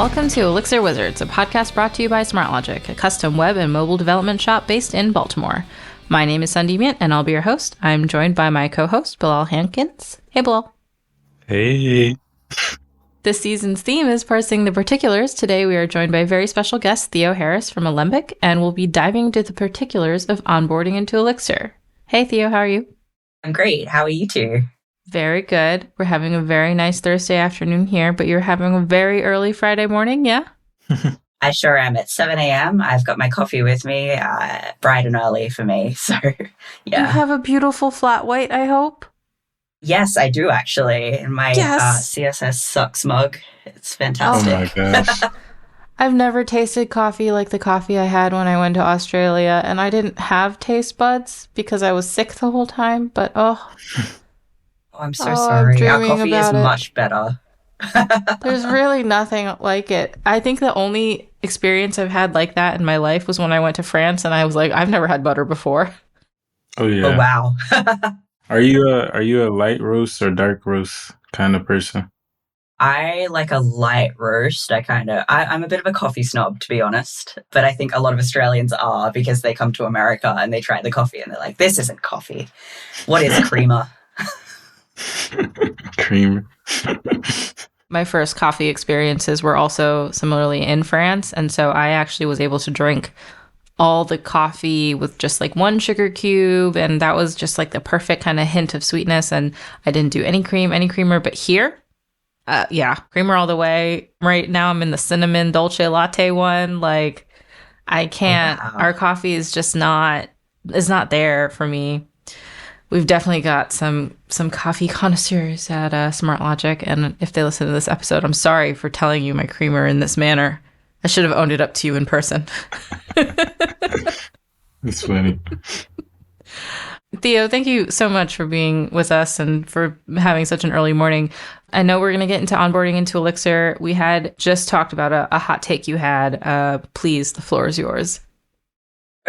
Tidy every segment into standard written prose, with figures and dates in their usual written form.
Welcome to Elixir Wizards, a podcast brought to you by SmartLogic, a custom web and mobile development shop based in Baltimore. My name is Sandy Mint, and I'll be your host. I'm joined by my co-host, Bilal Hankins. Hey, Bilal. Hey. This season's theme is parsing the particulars. Today, we are joined by a very special guest, Theo Harris from Alembic, and we'll be diving into the particulars of onboarding into Elixir. Hey, Theo, how are you? I'm great. How are you two? Very good. We're having a very nice Thursday afternoon here, but you're having a very early Friday morning, yeah? I sure am. At 7 a.m. I've got my coffee with me, bright and early for me. So, yeah. You have a beautiful flat white, I hope? Yes, I do, actually. In my CSS sucks mug. It's fantastic. Oh, my gosh. I've never tasted coffee like the coffee I had when I went to Australia, and I didn't have taste buds because I was sick the whole time, but Oh, I'm so sorry. Our coffee is about it. much better. There's really nothing like it. I think the only experience I've had like that in my life was when I went to France, and I was like, I've never had butter before. Oh, yeah. Oh, wow. Are you a light roast or dark roast kind of person? I like a light roast. I'm a bit of a coffee snob, to be honest. But I think a lot of Australians are, because they come to America and they try the coffee and they're like, this isn't coffee. What is creamer? Cream. My first coffee experiences were also similarly in France, and so I actually was able to drink all the coffee with just like one sugar cube, and that was just like the perfect kind of hint of sweetness, and I didn't do any creamer, but here, creamer all the way. Right now I'm in the cinnamon dolce latte one. Like, I can't. Oh, wow. Our coffee is just not there for me. We've definitely got some coffee connoisseurs at SmartLogic, and if they listen to this episode, I'm sorry for telling you my creamer in this manner. I should have owned it up to you in person. It's funny. Theo, thank you so much for being with us and for having such an early morning. I know we're going to get into onboarding into Elixir. We had just talked about a hot take you had. Please, the floor is yours.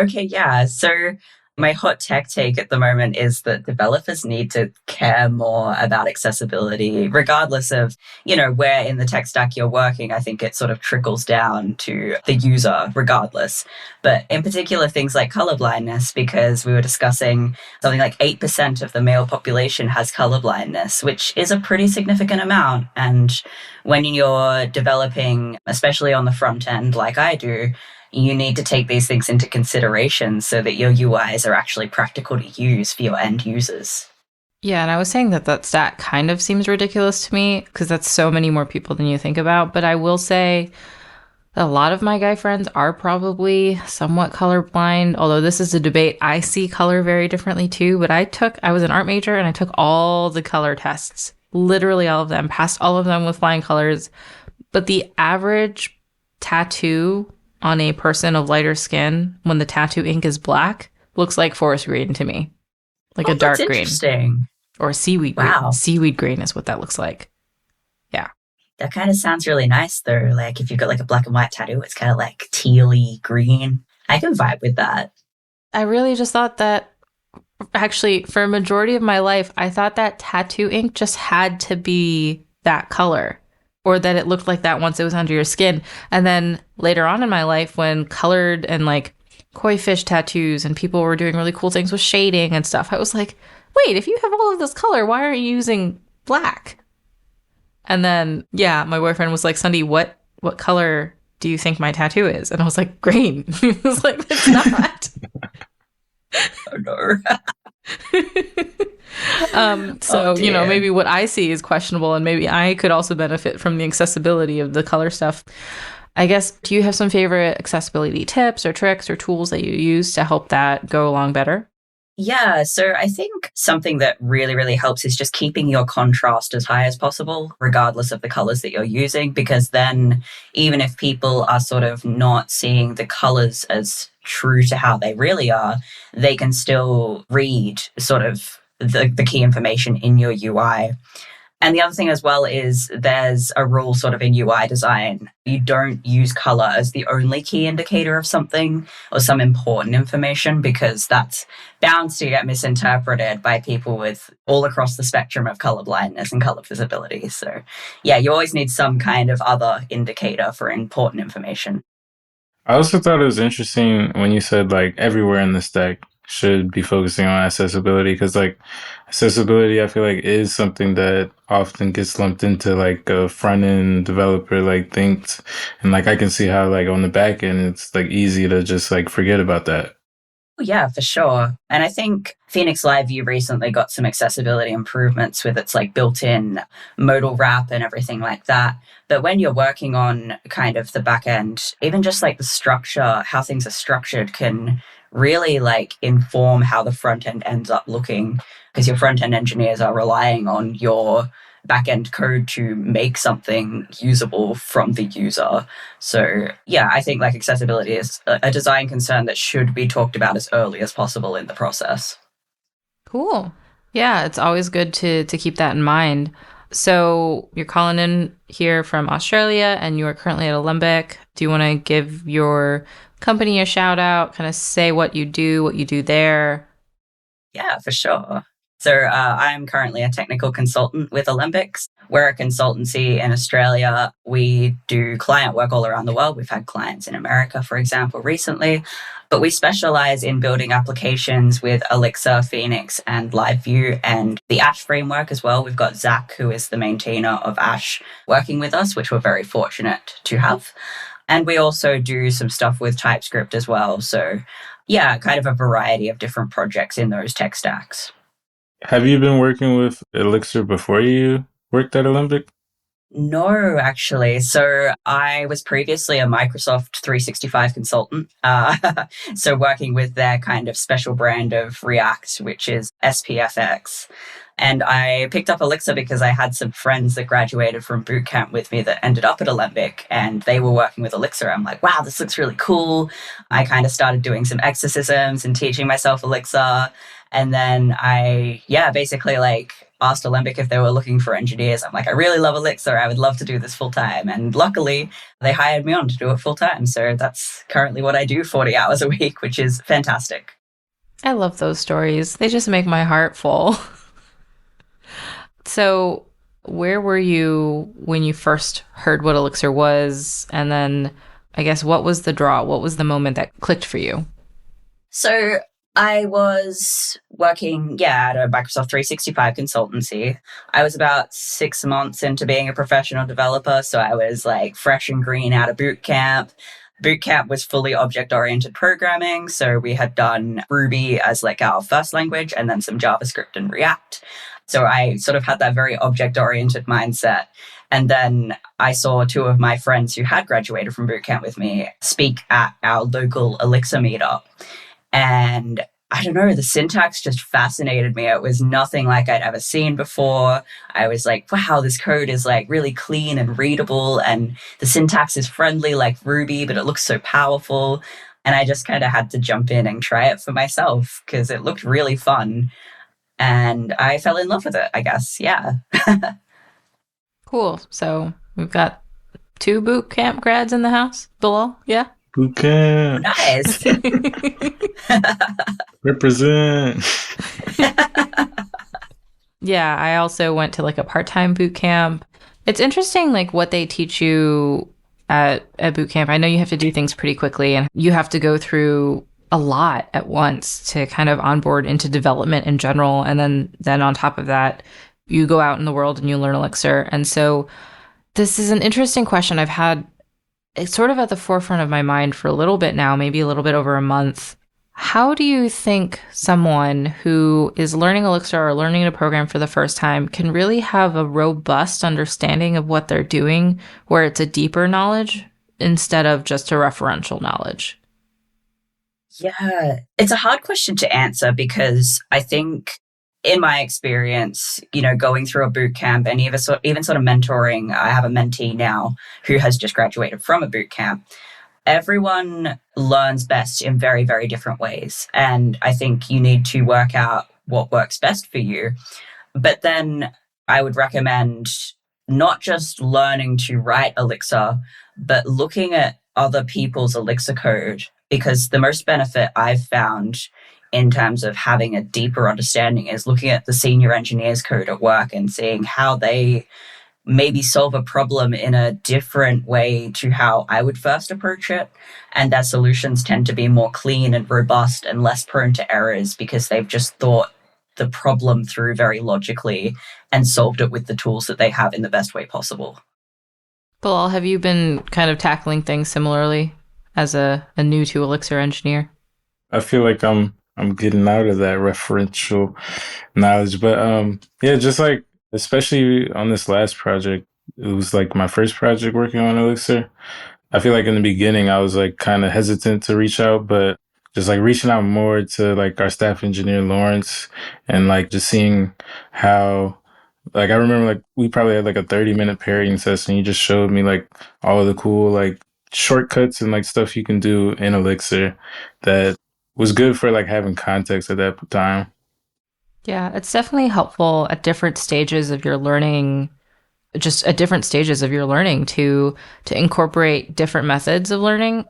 Okay, yeah. So my hot tech take at the moment is that developers need to care more about accessibility, regardless of, where in the tech stack you're working. I think it sort of trickles down to the user regardless. But in particular, things like colorblindness, because we were discussing something like 8% of the male population has colorblindness, which is a pretty significant amount. And when you're developing, especially on the front end, like I do, you need to take these things into consideration so that your UIs are actually practical to use for your end users. Yeah, and I was saying that stat kind of seems ridiculous to me because that's so many more people than you think about. But I will say that a lot of my guy friends are probably somewhat colorblind, although this is a debate. I see color very differently too, but I was an art major and I took all the color tests, literally all of them, passed all of them with flying colors. But the average tattoo on a person of lighter skin, when the tattoo ink is black, looks like forest green to me. Like a dark green. Interesting. Or seaweed green. Wow. Seaweed green is what that looks like. Yeah. That kind of sounds really nice, though. Like, if you've got like a black and white tattoo, it's kind of like tealy green. I can vibe with that. I really just thought that, actually, for a majority of my life, I thought that tattoo ink just had to be that color, or that it looked like that once it was under your skin. And then later on in my life, when colored and like koi fish tattoos and people were doing really cool things with shading and stuff, I was like, wait, if you have all of this color, why aren't you using black? And then, my boyfriend was like, Sunday, what color do you think my tattoo is? And I was like, green. He was like, it's not. Oh, no. Maybe what I see is questionable, and maybe I could also benefit from the accessibility of the color stuff. I guess, do you have some favorite accessibility tips or tricks or tools that you use to help that go along better? Yeah, so I think something that really, really helps is just keeping your contrast as high as possible, regardless of the colors that you're using, because then even if people are sort of not seeing the colors as true to how they really are, they can still read sort of the key information in your UI. And the other thing as well is there's a rule sort of in UI design. You don't use color as the only key indicator of something or some important information, because that's bound to get misinterpreted by people with all across the spectrum of color blindness and color visibility. So yeah, you always need some kind of other indicator for important information. I also thought it was interesting when you said like everywhere in the stack should be focusing on accessibility, because like accessibility I feel like is something that often gets lumped into like a front end developer like thinks, and like I can see how like on the back end it's like easy to just like forget about that. Yeah, for sure. And I think Phoenix LiveView recently got some accessibility improvements with its like built-in modal wrap and everything like that. But when you're working on kind of the back end, even just like the structure, how things are structured can really like inform how the front end ends up looking, because your front end engineers are relying on your back end code to make something usable from the user. So yeah, I think like accessibility is a design concern that should be talked about as early as possible in the process. Cool. Yeah, it's always good to keep that in mind. So you're calling in here from Australia and you are currently at Alembic. Do you want to give your company a shout out, kind of say what you do there? Yeah, for sure. So I'm currently a technical consultant with Alembic. We're a consultancy in Australia. We do client work all around the world. We've had clients in America, for example, recently. But we specialize in building applications with Elixir, Phoenix, and LiveView, and the Ash framework as well. We've got Zach, who is the maintainer of Ash, working with us, which we're very fortunate to have. And we also do some stuff with TypeScript as well. So yeah, kind of a variety of different projects in those tech stacks. Have you been working with Elixir before you worked at Alembic? No, actually. So I was previously a Microsoft 365 consultant. So working with their kind of special brand of React, which is SPFX. And I picked up Elixir because I had some friends that graduated from bootcamp with me that ended up at Alembic, and they were working with Elixir. I'm like, wow, this looks really cool. I kind of started doing some exorcisms and teaching myself Elixir. And then I basically like asked Alembic if they were looking for engineers. I'm like, I really love Elixir. I would love to do this full time. And luckily, they hired me on to do it full time. So that's currently what I do 40 hours a week, which is fantastic. I love those stories. They just make my heart full. So where were you when you first heard what Elixir was? And then I guess what was the draw? What was the moment that clicked for you? So I was working, at a Microsoft 365 consultancy. I was about 6 months into being a professional developer. So I was like fresh and green out of boot camp. Boot camp was fully object-oriented programming. So we had done Ruby as like our first language and then some JavaScript and React. So I sort of had that very object-oriented mindset. And then I saw two of my friends who had graduated from boot camp with me speak at our local Elixir meetup. And I don't know, the syntax just fascinated me. It was nothing like I'd ever seen before. I was like, wow, this code is like really clean and readable, and the syntax is friendly like Ruby, but it looks so powerful. And I just kind of had to jump in and try it for myself because it looked really fun. And I fell in love with it, I guess. Yeah. Cool. So we've got 2 boot camp grads in the house, Bilal. Yeah. Boot camp. Nice. Represent. Yeah, I also went to like a part-time boot camp. It's interesting like what they teach you at boot camp. I know you have to do things pretty quickly and you have to go through a lot at once to kind of onboard into development in general. And then on top of that, you go out in the world and you learn Elixir. And so this is an interesting question I've had. It's sort of at the forefront of my mind for a little bit now, maybe a little bit over a month. How do you think someone who is learning Elixir or learning a program for the first time can really have a robust understanding of what they're doing, where it's a deeper knowledge instead of just a referential knowledge? Yeah, it's a hard question to answer because I think in my experience, going through a boot camp and even sort of mentoring, I have a mentee now who has just graduated from a boot camp. Everyone learns best in very, very different ways. And I think you need to work out what works best for you. But then I would recommend not just learning to write Elixir, but looking at other people's Elixir code, because the most benefit I've found in terms of having a deeper understanding is looking at the senior engineers' code at work and seeing how they maybe solve a problem in a different way to how I would first approach it. And their solutions tend to be more clean and robust and less prone to errors because they've just thought the problem through very logically and solved it with the tools that they have in the best way possible. Bilal, have you been kind of tackling things similarly as a new to Elixir engineer? I feel like I'm getting out of that referential knowledge, but yeah, just like especially on this last project, it was like my first project working on Elixir. I feel like in the beginning I was like kind of hesitant to reach out, but just like reaching out more to like our staff engineer Lawrence and like just seeing how, like I remember like we probably had like a 30-minute pairing session. You just showed me like all of the cool like shortcuts and like stuff you can do in Elixir that was good for like having context at that time. Yeah, it's definitely helpful at different stages of your learning, just at different stages of your learning to incorporate different methods of learning.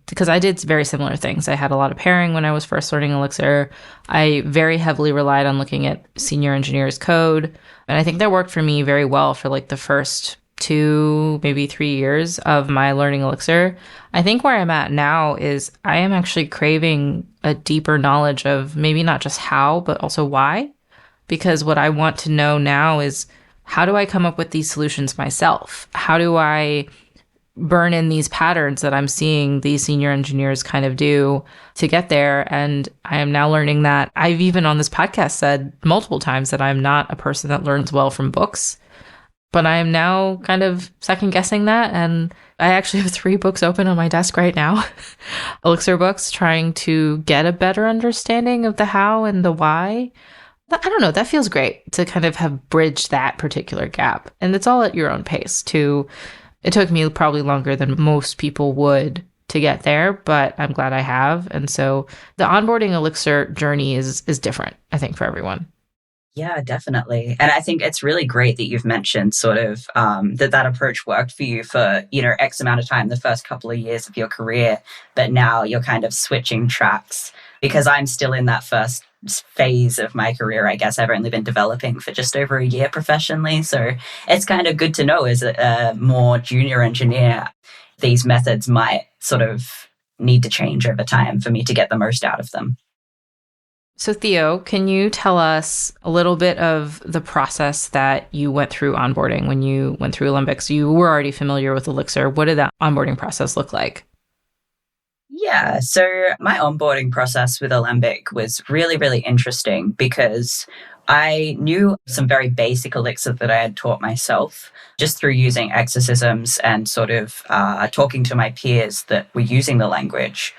Because I did very similar things. I had a lot of pairing when I was first learning Elixir. I very heavily relied on looking at senior engineers' code. And I think that worked for me very well for like the first 2, maybe 3 years of my learning Elixir. I think where I'm at now is I am actually craving a deeper knowledge of maybe not just how, but also why. Because what I want to know now is, how do I come up with these solutions myself? How do I burn in these patterns that I'm seeing these senior engineers kind of do to get there? And I am now learning that I've even on this podcast said multiple times that I'm not a person that learns well from books. But I am now kind of second guessing that. And I actually have 3 books open on my desk right now, Elixir books, trying to get a better understanding of the how and the why. I don't know, that feels great to kind of have bridged that particular gap. And it's all at your own pace too. It took me probably longer than most people would to get there, but I'm glad I have. And so the onboarding Elixir journey is different, I think, for everyone. Yeah, definitely. And I think it's really great that you've mentioned sort of that approach worked for you for, X amount of time, the first couple of years of your career, but now you're kind of switching tracks, because I'm still in that first phase of my career. I guess I've only been developing for just over a year professionally. So it's kind of good to know as a more junior engineer, these methods might sort of need to change over time for me to get the most out of them. So Theo, can you tell us a little bit of the process that you went through onboarding when you went through Alembic? So you were already familiar with Elixir. What did that onboarding process look like? Yeah, so my onboarding process with Alembic was really, really interesting because I knew some very basic Elixir that I had taught myself just through using exorcisms and sort of talking to my peers that were using the language.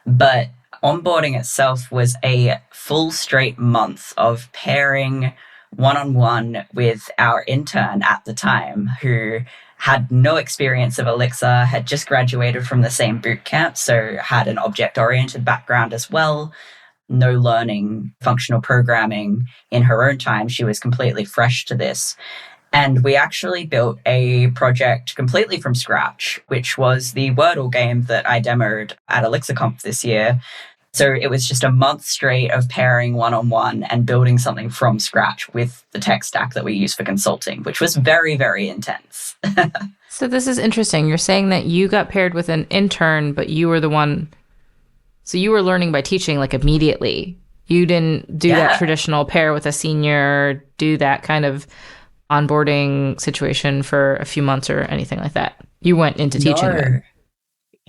But onboarding itself was a full straight month of pairing one-on-one with our intern at the time, who had no experience of Elixir, had just graduated from the same boot camp, so had an object-oriented background as well, no learning functional programming in her own time. She was completely fresh to this. And we actually built a project completely from scratch, which was the Wordle game that I demoed at ElixirConf this year. So it was just a month straight of pairing one-on-one and building something from scratch with the tech stack that we use for consulting, which was very, very intense. So this is interesting. You're saying that you got paired with an intern, but you were the one. So you were learning by teaching like immediately. You didn't do that traditional pair with a senior, do that kind of onboarding situation for a few months or anything like that. You went into teaching then.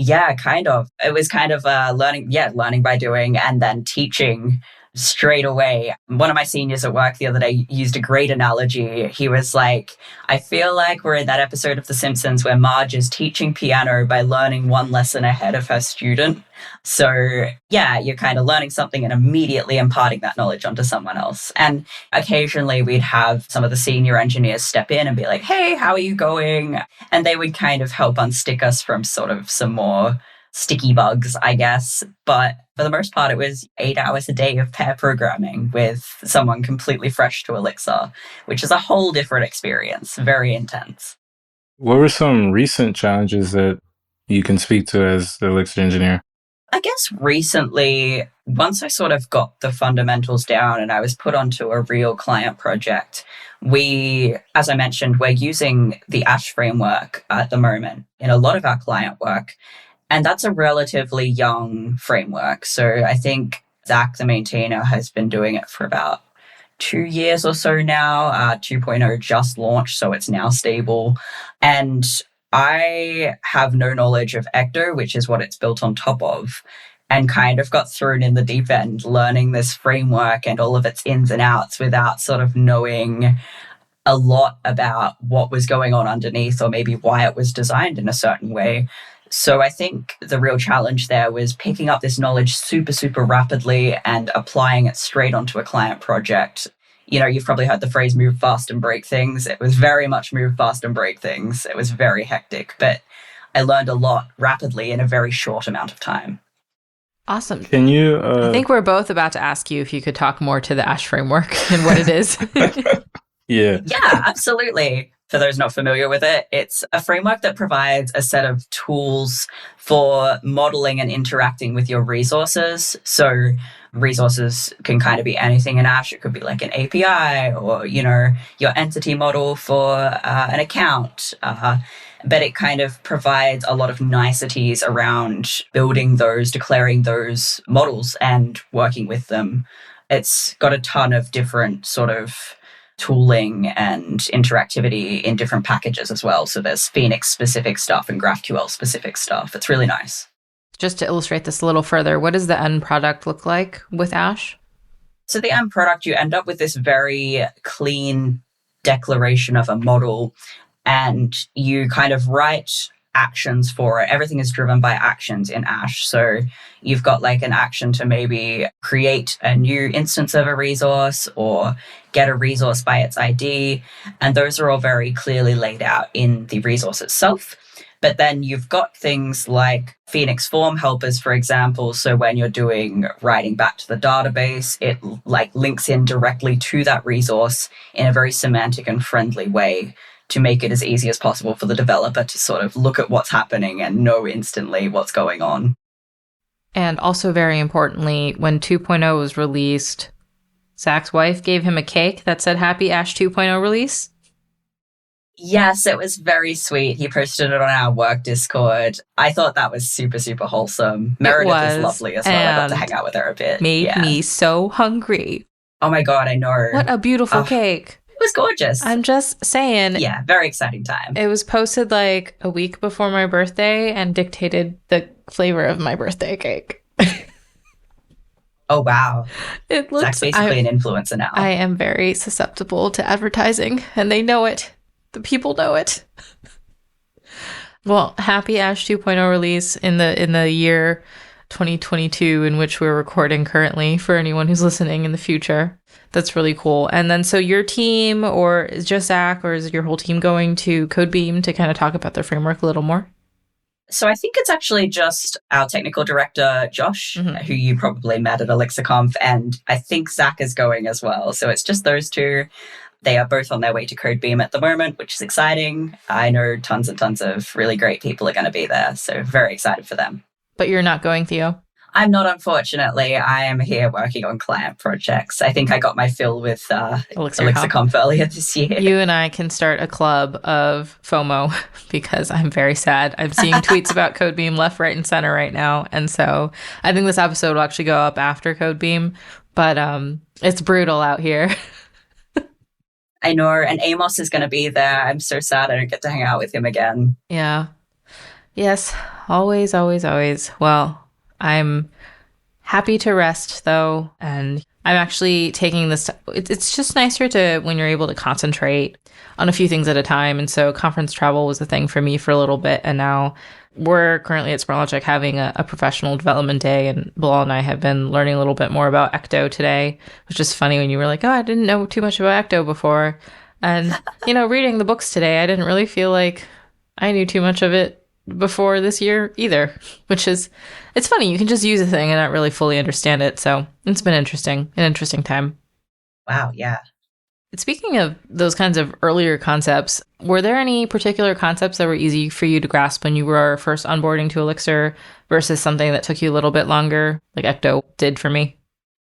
Yeah, kind of. It was kind of learning by doing and then teaching straight away. One of my seniors at work the other day used a great analogy. He was like, I feel like we're in that episode of The Simpsons where Marge is teaching piano by learning one lesson ahead of her student. So yeah, you're kind of learning something and immediately imparting that knowledge onto someone else. And occasionally we'd have some of the senior engineers step in and be like, hey, how are you going? And they would kind of help unstick us from sort of some more sticky bugs, I guess. But for the most part, it was 8 hours a day of pair programming with someone completely fresh to Elixir, which is a whole different experience. Very intense. What were some recent challenges that you can speak to as the Elixir engineer? I guess recently, once I sort of got the fundamentals down and I was put onto a real client project, as I mentioned, we're using the Ash framework at the moment in a lot of our client work. And that's a relatively young framework. So I think Zach, the maintainer, has been doing it for about 2 years or so now. 2.0 just launched, so it's now stable. And I have no knowledge of Ecto, which is what it's built on top of, and kind of got thrown in the deep end learning this framework and all of its ins and outs without sort of knowing a lot about what was going on underneath or maybe why it was designed in a certain way. So I think the real challenge there was picking up this knowledge super, super rapidly and applying it straight onto a client project. You know, you've probably heard the phrase move fast and break things. It was very much move fast and break things. It was very hectic, but I learned a lot rapidly in a very short amount of time. Awesome. Can you... I think we're both about to ask you if you could talk more to the Ash framework and what it is. Yeah, absolutely. For those not familiar with it, it's a framework that provides a set of tools for modeling and interacting with your resources. So resources can kind of be anything in Ash. It could be like an API or, you know, your entity model for an account. But it kind of provides a lot of niceties around building those, declaring those models and working with them. It's got a ton of different sort of tooling and interactivity in different packages as well. So there's Phoenix specific stuff and GraphQL specific stuff. It's really nice. Just to illustrate this a little further, what does the end product look like with Ash? So the end product, you end up with this very clean declaration of a model, and you kind of write actions for it. Everything is driven by actions in Ash. So you've got like an action to maybe create a new instance of a resource or get a resource by its ID. And those are all very clearly laid out in the resource itself. But then you've got things like Phoenix form helpers, for example. So when you're doing writing back to the database, it like links in directly to that resource in a very semantic and friendly way to make it as easy as possible for the developer to sort of look at what's happening and know instantly what's going on. And also very importantly, when 2.0 was released, Zach's wife gave him a cake that said Happy Ash 2.0 release. Yes, it was very sweet. He posted it on our work Discord. I thought that was super, super wholesome. Meredith is lovely as well. I got to hang out with her a bit. Made me so hungry. Oh my God, I know. What a beautiful cake. It was gorgeous. I'm just saying. Yeah, very exciting time. It was posted like a week before my birthday and dictated the flavor of my birthday cake. Oh, wow. It looks, Zach's basically an influencer now. I am very susceptible to advertising, and they know it. The people know it. Well, happy Ash 2.0 release in the year 2022 in which we're recording currently for anyone who's listening in the future. That's really cool. And then so your team, or is just Zach, or is your whole team going to Codebeam to kind of talk about their framework a little more? So I think it's actually just our technical director, Josh, who you probably met at ElixirConf, and I think Zach is going as well. So it's just those two. They are both on their way to Codebeam at the moment, which is exciting. I know tons and tons of really great people are going to be there, so very excited for them. But you're not going, Theo? I'm not, unfortunately. I am here working on client projects. I think I got my fill with ElixirConf earlier this year. You and I can start a club of FOMO because I'm very sad. I'm seeing tweets about Codebeam left, right, and center right now. And so I think this episode will actually go up after Codebeam, but it's brutal out here. I know, and Amos is going to be there. I'm so sad I don't get to hang out with him again. Yeah. Yes, always, always, always. Well, I'm happy to rest, though, and I'm actually taking this. It's just nicer to when you're able to concentrate on a few things at a time. And so conference travel was a thing for me for a little bit, and now we're currently at SmallLogic having a professional development day, and Bilal and I have been learning a little bit more about Ecto today, which is funny when you were like, oh, I didn't know too much about Ecto before. And, reading the books today, I didn't really feel like I knew too much of it before this year either, which is, it's funny. You can just use a thing and not really fully understand it. So it's been an interesting time. Wow, yeah. Speaking of those kinds of earlier concepts, were there any particular concepts that were easy for you to grasp when you were first onboarding to Elixir versus something that took you a little bit longer, like Ecto did for me?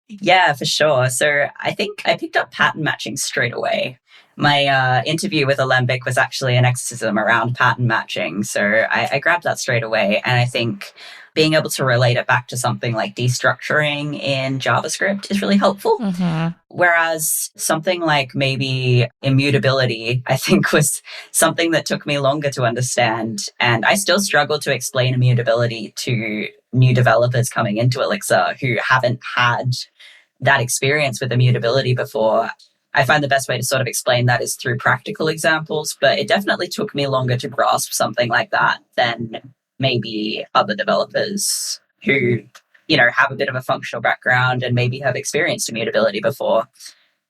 Yeah, for sure. So I think I picked up pattern matching straight away. My interview with Alembic was actually an exorcism around pattern matching. So I grabbed that straight away. And I think being able to relate it back to something like destructuring in JavaScript is really helpful. Mm-hmm. Whereas something like maybe immutability, I think was something that took me longer to understand. And I still struggle to explain immutability to new developers coming into Elixir who haven't had that experience with immutability before. I find the best way to sort of explain that is through practical examples, but it definitely took me longer to grasp something like that than maybe other developers who, have a bit of a functional background and maybe have experienced immutability before.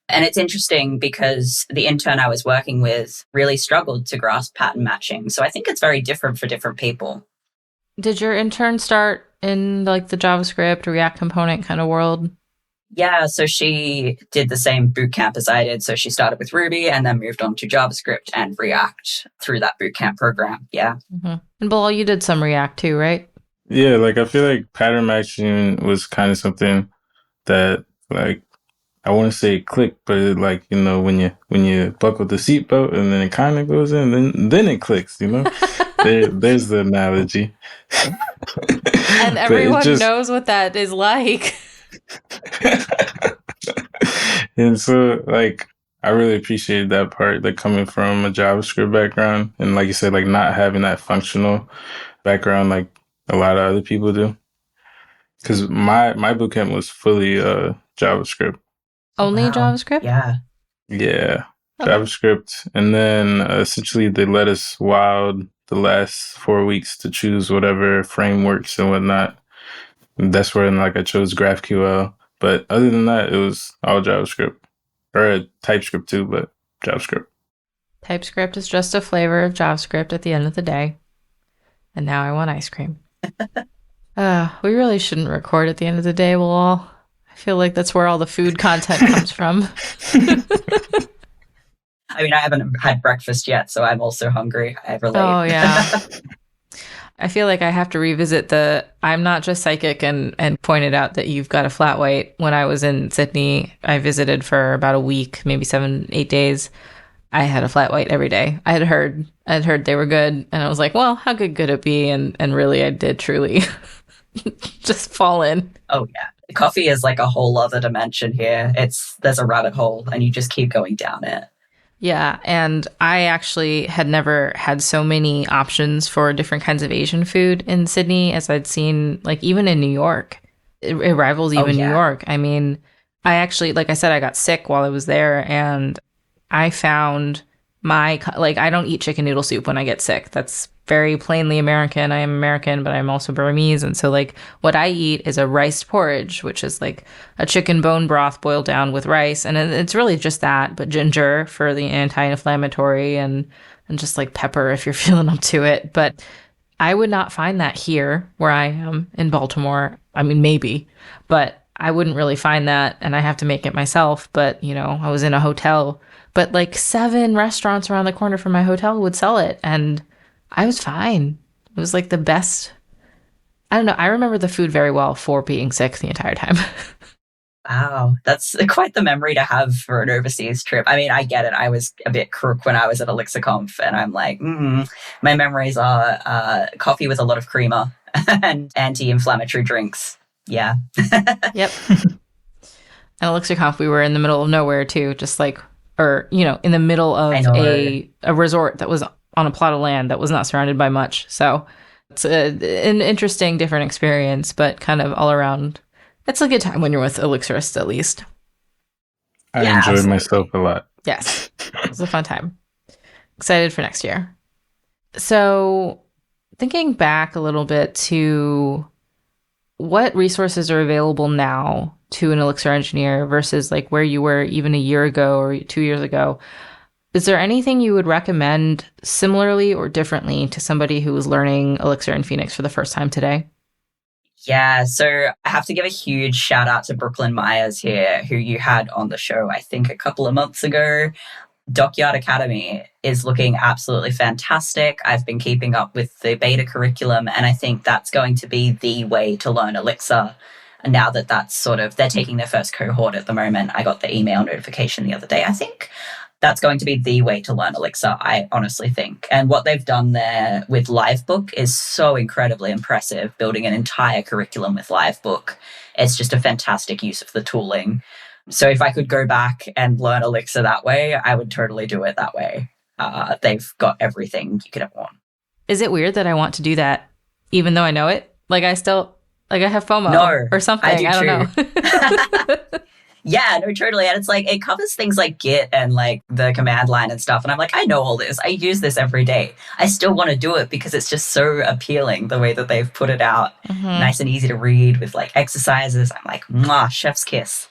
And it's interesting because the intern I was working with really struggled to grasp pattern matching. So I think it's very different for different people. Did your intern start in like the JavaScript, React component kind of world? Yeah, so she did the same bootcamp as I did. So she started with Ruby and then moved on to JavaScript and React through that bootcamp program. Yeah. Mm-hmm. And Bilal, you did some React too, right? Yeah, like I feel like pattern matching was kind of something that like I want to say click, but it, like when you buckle the seatbelt and then it kind of goes in, then it clicks. There's the analogy. And everyone knows what that is like. And so like I really appreciated that part, like coming from a JavaScript background and like you said, like not having that functional background like a lot of other people do. Because my bootcamp was fully JavaScript. Only Wow. JavaScript? Yeah. Okay. JavaScript. And then essentially they let us wild the last 4 weeks to choose whatever frameworks and whatnot. And that's when like I chose GraphQL. But other than that, it was all JavaScript. Or TypeScript too, but JavaScript. TypeScript is just a flavor of JavaScript at the end of the day. And now I want ice cream. We really shouldn't record at the end of the day, Bilal. I feel like that's where all the food content comes from. I mean, I haven't had breakfast yet, so I'm also hungry. I relate. Oh, yeah. I feel like I have to revisit I'm not just psychic and pointed out that you've got a flat white. When I was in Sydney, I visited for about a week, maybe 7-8 days. I had a flat white every day. I had heard they were good. And I was like, well, how good could it be? And really, I did truly just fall in. Oh, yeah. Coffee is like a whole other dimension here. There's a rabbit hole and you just keep going down it. Yeah, and I actually had never had so many options for different kinds of Asian food in Sydney as I'd seen, like, even in New York. It rivals even New York. I mean, I actually, like I said, I got sick while I was there, and I found I don't eat chicken noodle soup when I get sick. That's very plainly American. I am American, but I'm also Burmese. And so like what I eat is a rice porridge, which is like a chicken bone broth boiled down with rice. And it's really just that, but ginger for the anti-inflammatory and just like pepper if you're feeling up to it. But I would not find that here where I am in Baltimore. I mean, maybe, but I wouldn't really find that. And I have to make it myself. But, I was in a hotel, but like 7 restaurants around the corner from my hotel would sell it. And I was fine. It was like the best. I don't know. I remember the food very well for being sick the entire time. Wow. That's quite the memory to have for an overseas trip. I mean, I get it. I was a bit crook when I was at ElixirConf and I'm like, my memories are coffee with a lot of creamer and anti-inflammatory drinks. Yeah. Yep. At ElixirConf, we were in the middle of nowhere too, just like, in the middle of a resort that was on a plot of land that was not surrounded by much. So it's an interesting, different experience, but kind of all around, it's a good time when you're with Elixirists, at least. I enjoyed myself a lot. Yes, it was a fun time. Excited for next year. So thinking back a little bit to what resources are available now to an Elixir engineer versus like where you were even a year ago or 2 years ago, is there anything you would recommend similarly or differently to somebody who is learning Elixir and Phoenix for the first time today? Yeah, so I have to give a huge shout out to Brooklyn Myers here, who you had on the show, I think, a couple of months ago. Dockyard Academy is looking absolutely fantastic. I've been keeping up with the beta curriculum, and I think that's going to be the way to learn Elixir. And now that that's sort of, they're taking their first cohort at the moment. I got the email notification the other day, I think. That's going to be the way to learn Elixir, I honestly think. And what they've done there with LiveBook is so incredibly impressive, building an entire curriculum with LiveBook. It's just a fantastic use of the tooling. So if I could go back and learn Elixir that way, I would totally do it that way. They've got everything you could ever want. Is it weird that I want to do that, even though I know it? Like I have FOMO or something. I don't know. Yeah, no, totally. And it's like, it covers things like Git and like the command line and stuff. And I'm like, I know all this. I use this every day. I still want to do it because it's just so appealing the way that they've put it out. Nice and easy to read with like exercises. I'm like, mwah, chef's kiss.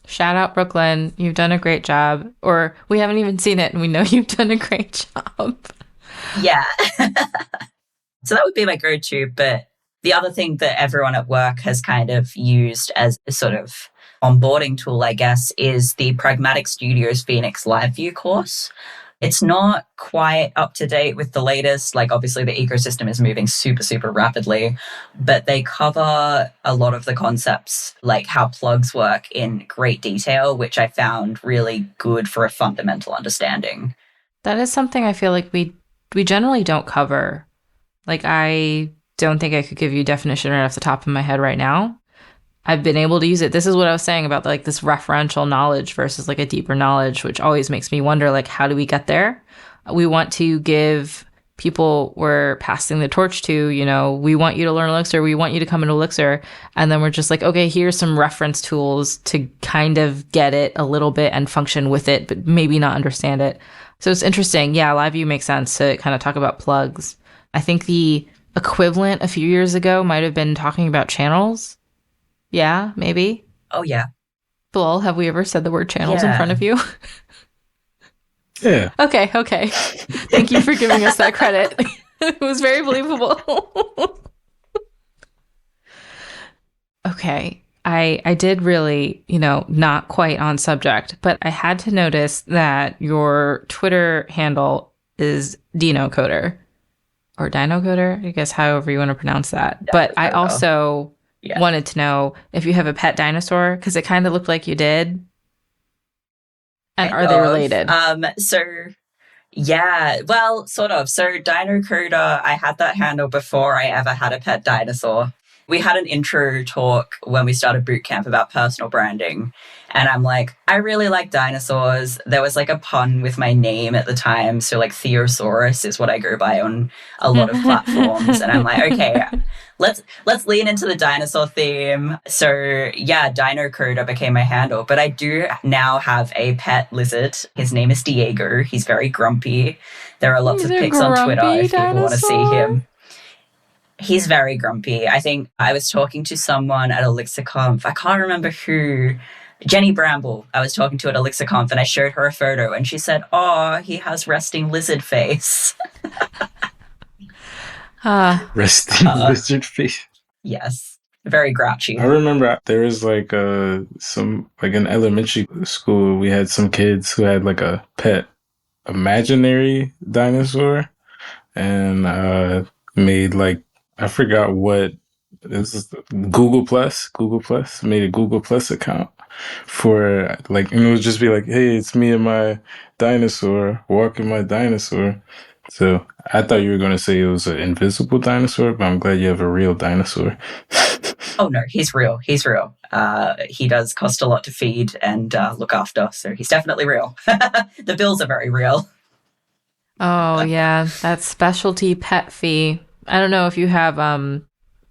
Shout out Brooklyn. You've done a great job. Or we haven't even seen it and we know you've done a great job. Yeah. So that would be my go-to. But the other thing that everyone at work has kind of used as a sort of onboarding tool, I guess, is the Pragmatic Studio's Phoenix LiveView course. It's not quite up to date with the latest. Like, obviously, the ecosystem is moving super, super rapidly, but they cover a lot of the concepts, like how plugs work in great detail, which I found really good for a fundamental understanding. That is something I feel like we generally don't cover. Like, I don't think I could give you a definition right off the top of my head right now. I've been able to use it. This is what I was saying about like this referential knowledge versus like a deeper knowledge, which always makes me wonder, like, how do we get there? We want to give people we're passing the torch to, you know, we want you to learn Elixir. We want you to come into Elixir. And then we're just like, okay, here's some reference tools to kind of get it a little bit and function with it, but maybe not understand it. So it's interesting. Yeah, LiveView makes sense to kind of talk about plugs. I think the equivalent a few years ago might have been talking about channels. Yeah, maybe. Oh, yeah. Bilal, have we ever said the word channels in front of you? Yeah. Okay. Thank you for giving us that credit. It was very believable. Okay. I did really, not quite on subject, but I had to notice that your Twitter handle is DinoCoder or DinoCoder, I guess, however you want to pronounce that. But I also wanted to know if you have a pet dinosaur, because it kind of looked like you did. And are they related? Well, sort of. So DinoCoder, I had that handle before I ever had a pet dinosaur. We had an intro talk when we started boot camp about personal branding. And I'm like, I really like dinosaurs. There was like a pun with my name at the time. So like Theosaurus is what I go by on a lot of platforms. And I'm like, okay, let's lean into the dinosaur theme. So yeah, DinoCoder became my handle. But I do now have a pet lizard. His name is Diego. He's very grumpy. There are lots of pics on Twitter if people want to see him. He's very grumpy. I think I was talking to someone at ElixirConf. I can't remember who. Jenny Bramble, I was talking to at ElixirConf, and I showed her a photo, and she said, "Oh, he has resting lizard face." Resting lizard face. Yes, very grouchy. I remember there was like in elementary school, we had some kids who had like a pet imaginary dinosaur, and made like, I forgot what this is, Google Plus made a Google Plus account for like, and it would just be like, hey, it's me and my dinosaur walking my dinosaur. So I thought you were going to say it was an invisible dinosaur, but I'm glad you have a real dinosaur. Oh no, he's real. He does cost a lot to feed and look after, so he's definitely real. The bills are very real. Oh yeah, that specialty pet fee. I don't know if you have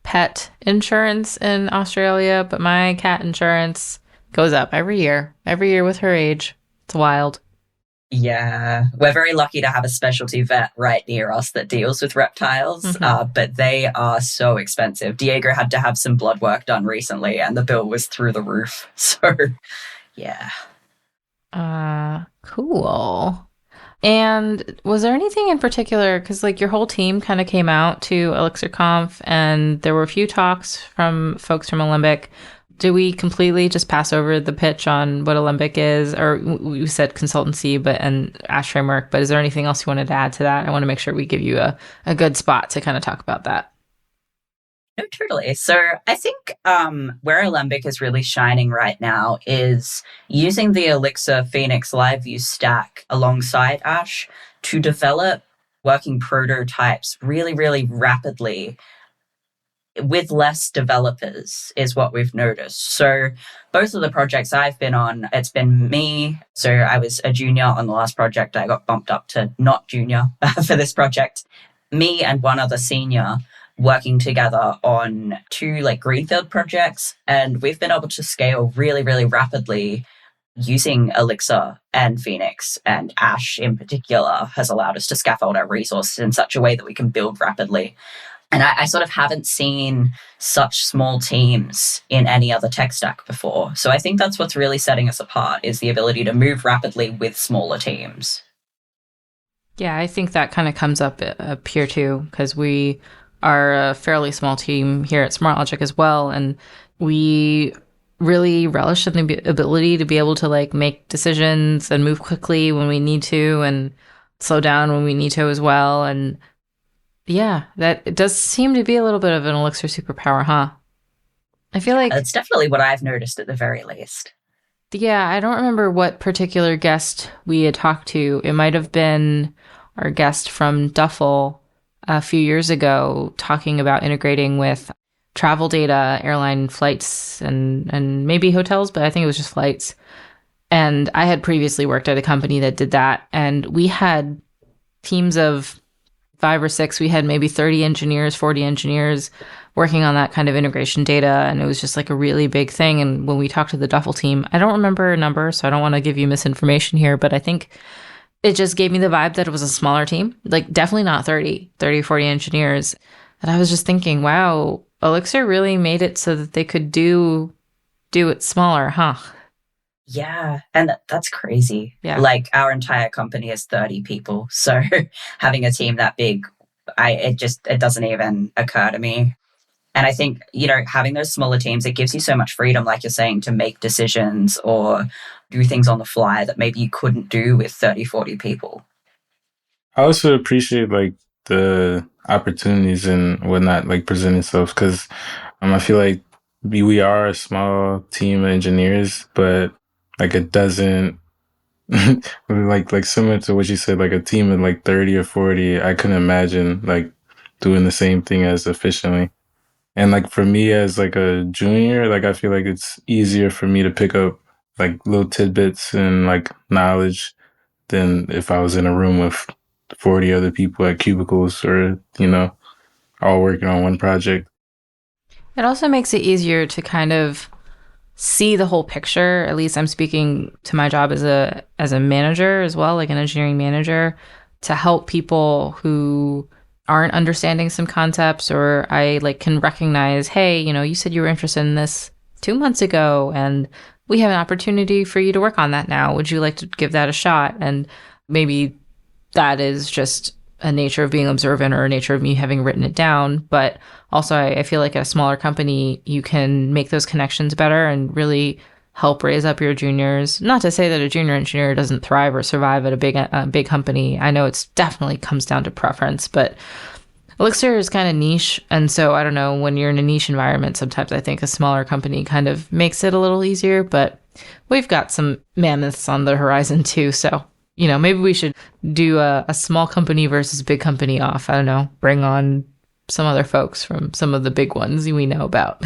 pet insurance in Australia, but my cat insurance goes up every year with her age. It's wild. Yeah, we're very lucky to have a specialty vet right near us that deals with reptiles, but they are so expensive. Diego had to have some blood work done recently, and the bill was through the roof. So, yeah. Cool. And was there anything in particular, because like your whole team kind of came out to ElixirConf and there were a few talks from folks from Alembic. Do we completely just pass over the pitch on what Alembic is? Or we said consultancy and Ash Framework, but is there anything else you wanted to add to that? I want to make sure we give you a good spot to kind of talk about that. No, totally. So I think where Alembic is really shining right now is using the Elixir Phoenix LiveView stack alongside Ash to develop working prototypes really, really rapidly with less developers is what we've noticed. So both of the projects I've been on, it's been me. So I was a junior on the last project. I got bumped up to not junior for this project. Me and one other senior working together on 2 like greenfield projects. And we've been able to scale really, really rapidly using Elixir and Phoenix, and Ash in particular has allowed us to scaffold our resources in such a way that we can build rapidly. And I sort of haven't seen such small teams in any other tech stack before. So I think that's what's really setting us apart, is the ability to move rapidly with smaller teams. Yeah, I think that kind of comes up here too, because we are a fairly small team here at SmartLogic as well. And we really relish in the ability to be able to like make decisions and move quickly when we need to and slow down when we need to as well. And yeah, that it does seem to be a little bit of an Elixir superpower, huh? I feel like it's definitely what I've noticed at the very least. Yeah, I don't remember what particular guest we had talked to. It might have been our guest from Duffel a few years ago talking about integrating with travel data, airline flights, and maybe hotels, but I think it was just flights. And I had previously worked at a company that did that, and we had teams of 5 or 6. We had maybe 30 engineers, 40 engineers working on that kind of integration data, and it was just like a really big thing. And when we talked to the Duffel team, I don't remember a number, so I don't want to give you misinformation here, but I think it just gave me the vibe that it was a smaller team, like definitely not 30, 40 engineers. And I was just thinking, wow, Elixir really made it so that they could do it smaller, huh? Yeah, and that's crazy. Yeah. Like our entire company is 30 people. So having a team that big, it doesn't even occur to me. And I think, having those smaller teams, it gives you so much freedom, like you're saying, to make decisions or do things on the fly that maybe you couldn't do with 30, 40 people. I also appreciate like the opportunities and whatnot like present itself, because I feel like we are a small team of engineers, but like it doesn't like similar to what you said, like a team of like 30 or 40, I couldn't imagine like doing the same thing as efficiently. And like for me as like a junior, like I feel like it's easier for me to pick up like little tidbits and like knowledge than if I was in a room with 40 other people at cubicles or, all working on one project. It also makes it easier to kind of see the whole picture. At least I'm speaking to my job as a manager as well, like an engineering manager, to help people who aren't understanding some concepts, or I like can recognize, hey, you said you were interested in this 2 months ago and we have an opportunity for you to work on that now. Would you like to give that a shot? And maybe that is just a nature of being observant or a nature of me having written it down. But also I feel like at a smaller company, you can make those connections better and really help raise up your juniors. Not to say that a junior engineer doesn't thrive or survive at a big company. I know it's definitely comes down to preference, but Elixir is kind of niche. And so I don't know, when you're in a niche environment, sometimes I think a smaller company kind of makes it a little easier, but we've got some mammoths on the horizon too. So, maybe we should do a small company versus big company off. I don't know, bring on some other folks from some of the big ones we know about.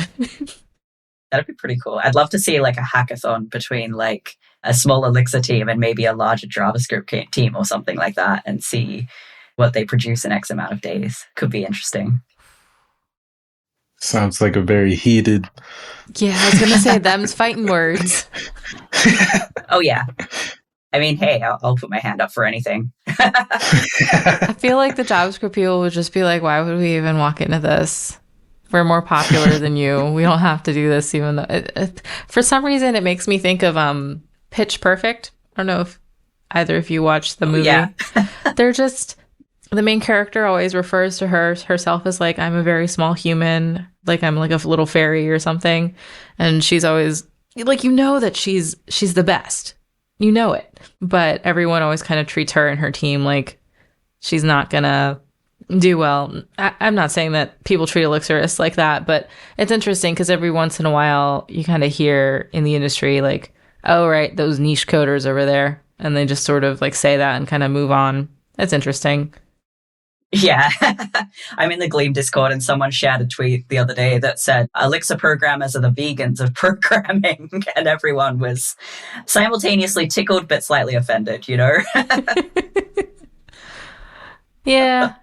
That'd be pretty cool. I'd love to see like a hackathon between like a small Elixir team and maybe a larger JavaScript team or something like that, and see what they produce in X amount of days. Could be interesting. Sounds like a very heated. Yeah, I was going to say them's fighting words. Oh, yeah. I mean, hey, I'll put my hand up for anything. I feel like the JavaScript people would just be like, why would we even walk into this? We're more popular than you. We don't have to do this, even though for some reason it makes me think of Pitch Perfect. I don't know if either of you watched the movie. Yeah. They're just, the main character always refers to herself as like, I'm a very small human, like I'm like a little fairy or something. And she's always like, you know that she's the best. You know it. But everyone always kind of treats her and her team like she's not gonna do well. I'm not saying that people treat Elixirists like that, but it's interesting because every once in a while you kind of hear in the industry like, oh, right, those niche coders over there. And they just sort of like say that and kind of move on. It's interesting. Yeah. I'm in the Gleam Discord and someone shared a tweet the other day that said, Elixir programmers are the vegans of programming. And everyone was simultaneously tickled but slightly offended, you know? Yeah.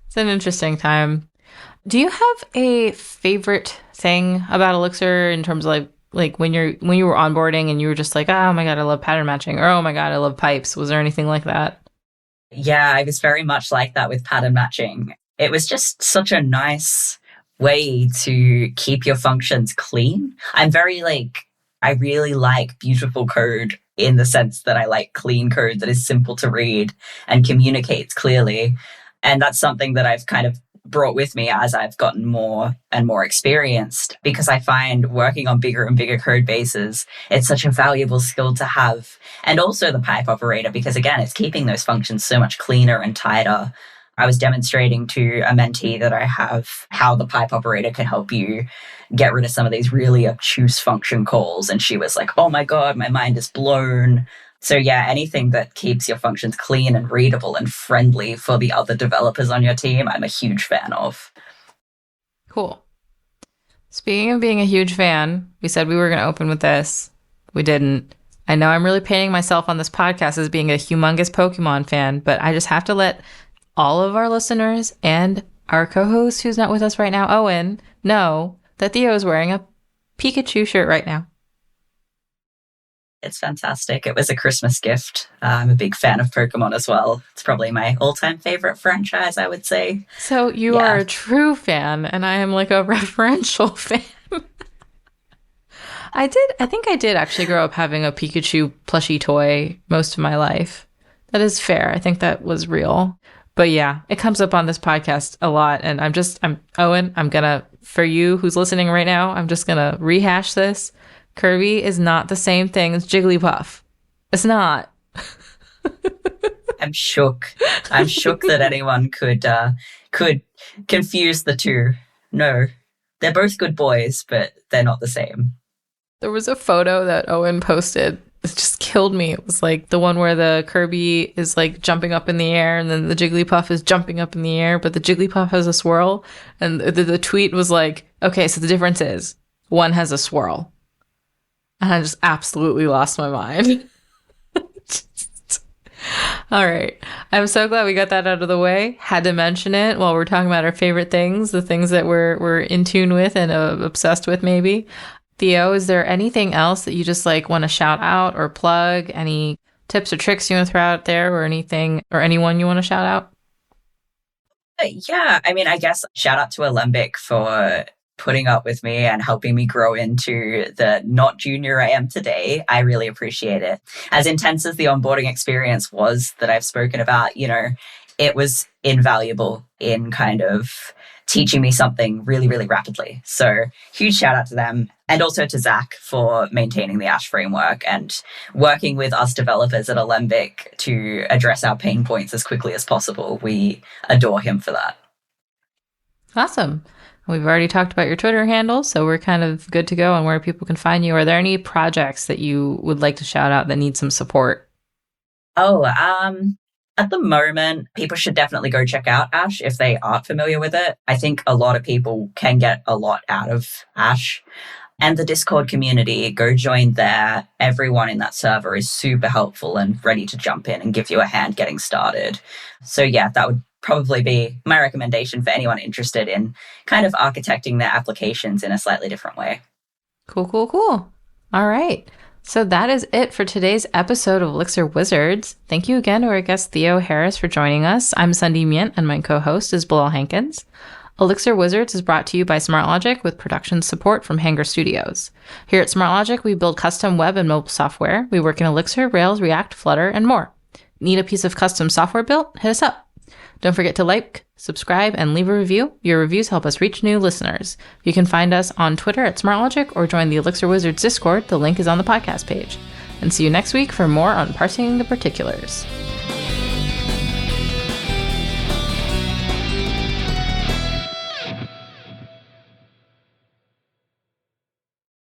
It's an interesting time. Do you have a favorite thing about Elixir in terms of like when you were onboarding and you were just like, oh my God, I love pattern matching, or oh my God, I love pipes? Was there anything like that? Yeah, I was very much like that with pattern matching. It was just such a nice way to keep your functions clean. I really like beautiful code in the sense that I like clean code that is simple to read and communicates clearly. And that's something that I've kind of brought with me as I've gotten more and more experienced, because I find working on bigger and bigger code bases, it's such a valuable skill to have. And also the pipe operator, because again, it's keeping those functions so much cleaner and tighter. I was demonstrating to a mentee that I have how the pipe operator can help you get rid of some of these really obtuse function calls. And she was like, oh my God, my mind is blown. So yeah, anything that keeps your functions clean and readable and friendly for the other developers on your team, I'm a huge fan of. Cool. Speaking of being a huge fan, we said we were going to open with this. We didn't. I know I'm really painting myself on this podcast as being a humongous Pokemon fan, but I just have to let all of our listeners and our co-host, who's not with us right now, Owen, know that Theo is wearing a Pikachu shirt right now. It's fantastic. It was a Christmas gift. I'm a big fan of Pokemon as well. It's probably my all-time favorite franchise, I would say. So you are a true fan, and I am like a referential fan. I think I did actually grow up having a Pikachu plushie toy most of my life. That is fair. I think that was real. But yeah, it comes up on this podcast a lot. And I'm Owen, for you who's listening right now, I'm just going to rehash this. Kirby is not the same thing as Jigglypuff. It's not. I'm shook. I'm shook that anyone could confuse the two. No, they're both good boys, but they're not the same. There was a photo that Owen posted. It just killed me. It was like the one where the Kirby is like jumping up in the air and then the Jigglypuff is jumping up in the air, but the Jigglypuff has a swirl. And the tweet was like, okay, so the difference is one has a swirl. And I just absolutely lost my mind. All right. I'm so glad we got that out of the way. Had to mention it while we're talking about our favorite things, the things that we're in tune with and obsessed with maybe. Theo, is there anything else that you just like want to shout out or plug? Any tips or tricks you want to throw out there, or anything, or anyone you want to shout out? Yeah, I mean, I guess shout out to Alembic for putting up with me and helping me grow into the not junior I am today. I really appreciate it. As intense as the onboarding experience was that I've spoken about, you know, it was invaluable in kind of teaching me something really, really rapidly. So huge shout out to them. And also to Zach for maintaining the Ash framework and working with us developers at Alembic to address our pain points as quickly as possible. We adore him for that. Awesome. We've already talked about your Twitter handle, so we're kind of good to go on where people can find you. Are there any projects that you would like to shout out that need some support? At the moment, people should definitely go check out Ash if they aren't familiar with it. I think a lot of people can get a lot out of Ash. And the Discord community, go join there. Everyone in that server is super helpful and ready to jump in and give you a hand getting started. So yeah, that would probably be my recommendation for anyone interested in kind of architecting their applications in a slightly different way. Cool. All right. So that is it for today's episode of Elixir Wizards. Thank you again to our guest Theo Harris for joining us. I'm Sundee Myint and my co-host is Bilal Hankins. Elixir Wizards is brought to you by SmartLogic with production support from Hanger Studios. Here at SmartLogic, we build custom web and mobile software. We work in Elixir, Rails, React, Flutter, and more. Need a piece of custom software built? Hit us up. Don't forget to like, subscribe, and leave a review. Your reviews help us reach new listeners. You can find us on Twitter at SmartLogic or join the Elixir Wizards Discord. The link is on the podcast page. And see you next week for more on parsing the particulars.